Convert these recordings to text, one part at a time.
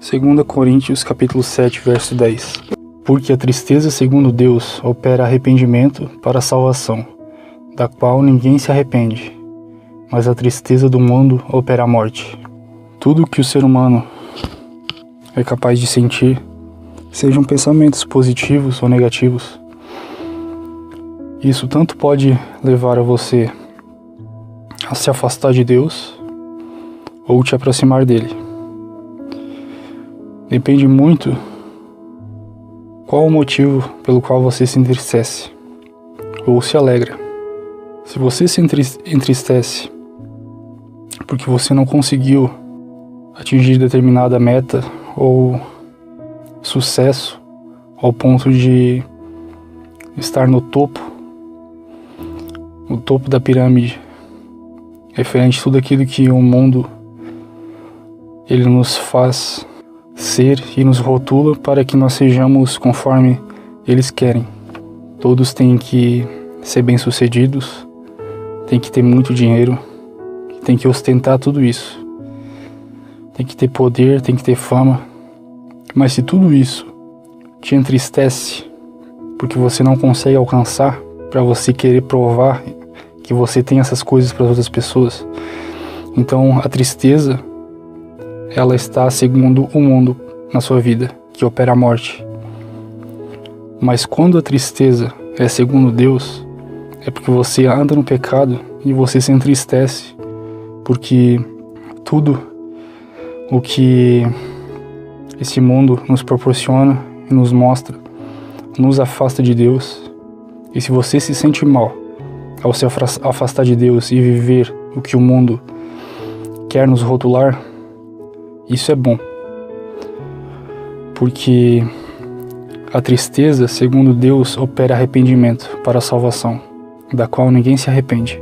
2 Coríntios capítulo 7, verso 10. Porque a tristeza segundo Deus opera arrependimento para a salvação, da qual ninguém se arrepende, mas a tristeza do mundo opera a morte. Tudo que o ser humano é capaz de sentir, sejam pensamentos positivos ou negativos, isso tanto pode levar a você a se afastar de Deus ou te aproximar dele. Depende muito qual o motivo pelo qual você se entristece ou se alegra. Se você se entristece porque você não conseguiu atingir determinada meta ou sucesso ao ponto de estar no topo da pirâmide, referente a tudo aquilo que o mundo ele nos faz ser e nos rotula para que nós sejamos conforme eles querem. Todos têm que ser bem-sucedidos, têm que ter muito dinheiro, têm que ostentar tudo isso, tem que ter poder, tem que ter fama. Mas se tudo isso te entristece porque você não consegue alcançar, para você querer provar que você tem essas coisas para as outras pessoas, então a tristeza ela está segundo o mundo na sua vida, que opera a morte. Mas quando a tristeza é segundo Deus, é porque você anda no pecado e você se entristece, porque tudo o que esse mundo nos proporciona e nos mostra nos afasta de Deus. E se você se sente mal ao se afastar de Deus e viver o que o mundo quer nos rotular, isso é bom, porque a tristeza, segundo Deus, opera arrependimento para a salvação, da qual ninguém se arrepende.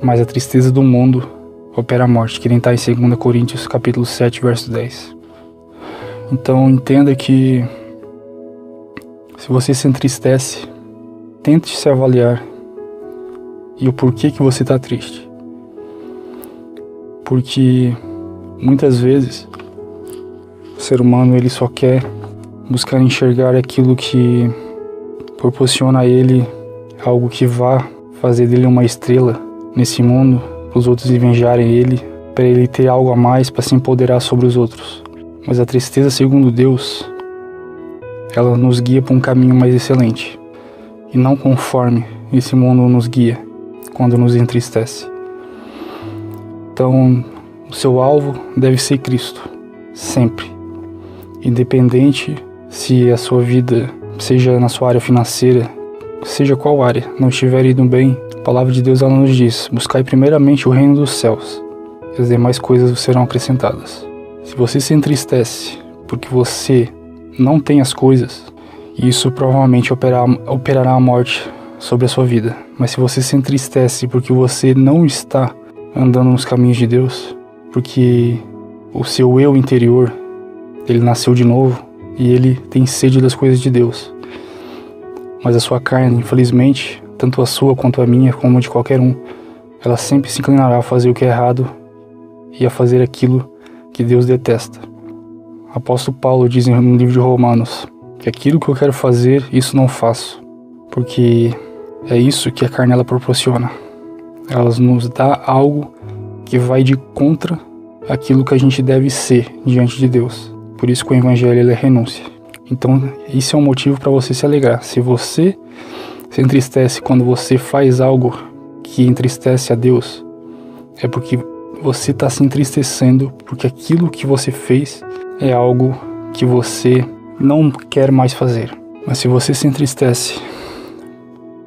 Mas a tristeza do mundo opera a morte, que nem está em 2 Coríntios capítulo 7, verso 10. Então entenda que se você se entristece, tente se avaliar e o porquê que você está triste. Porque muitas vezes o ser humano ele só quer buscar enxergar aquilo que proporciona a ele algo que vá fazer dele uma estrela nesse mundo, para os outros invejarem ele, para ele ter algo a mais para se empoderar sobre os outros. Mas a tristeza segundo Deus, ela nos guia para um caminho mais excelente, e não conforme esse mundo nos guia quando nos entristece. Então o seu alvo deve ser Cristo, sempre. Independente se a sua vida, seja na sua área financeira, seja qual área, não estiver indo bem, a palavra de Deus ela nos diz: buscai primeiramente o reino dos céus, e as demais coisas serão acrescentadas. Se você se entristece porque você não tem as coisas, isso provavelmente operará a morte sobre a sua vida. Mas se você se entristece porque você não está andando nos caminhos de Deus, porque o seu eu interior, ele nasceu de novo e ele tem sede das coisas de Deus. Mas a sua carne, infelizmente, tanto a sua quanto a minha, como a de qualquer um, ela sempre se inclinará a fazer o que é errado e a fazer aquilo que Deus detesta. O apóstolo Paulo diz no livro de Romanos que aquilo que eu quero fazer, isso não faço, porque é isso que a carne ela proporciona. Ela nos dá algo que vai de contra aquilo que a gente deve ser diante de Deus. Por isso que o evangelho ele é renúncia. Então isso é um motivo para você se alegrar. Se você se entristece quando você faz algo que entristece a Deus, é porque você está se entristecendo porque aquilo que você fez é algo que você não quer mais fazer. Mas se você se entristece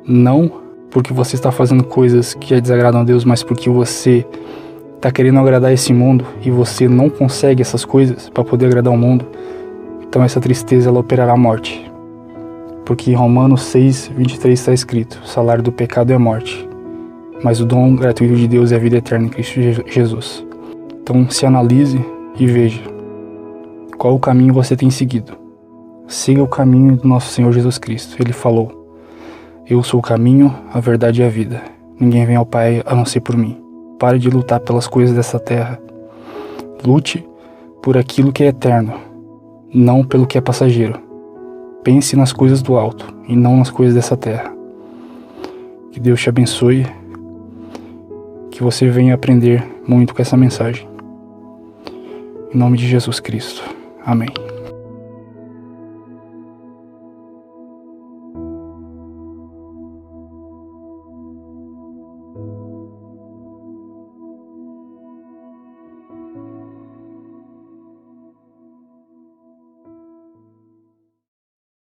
não porque você está fazendo coisas que desagradam a Deus, mas porque você está querendo agradar esse mundo e você não consegue essas coisas para poder agradar o mundo, então essa tristeza ela operará a morte. Porque em Romanos 6, 23 está escrito: o salário do pecado é a morte, mas o dom gratuito de Deus é a vida eterna em Cristo Jesus. Então se analise e veja qual o caminho você tem seguido. Siga o caminho do nosso Senhor Jesus Cristo. Ele falou: eu sou o caminho, a verdade e a vida. Ninguém vem ao Pai a não ser por mim. Pare de lutar pelas coisas dessa terra. Lute por aquilo que é eterno, não pelo que é passageiro. Pense nas coisas do alto e não nas coisas dessa terra. Que Deus te abençoe, que você venha aprender muito com essa mensagem. Em nome de Jesus Cristo. Amém.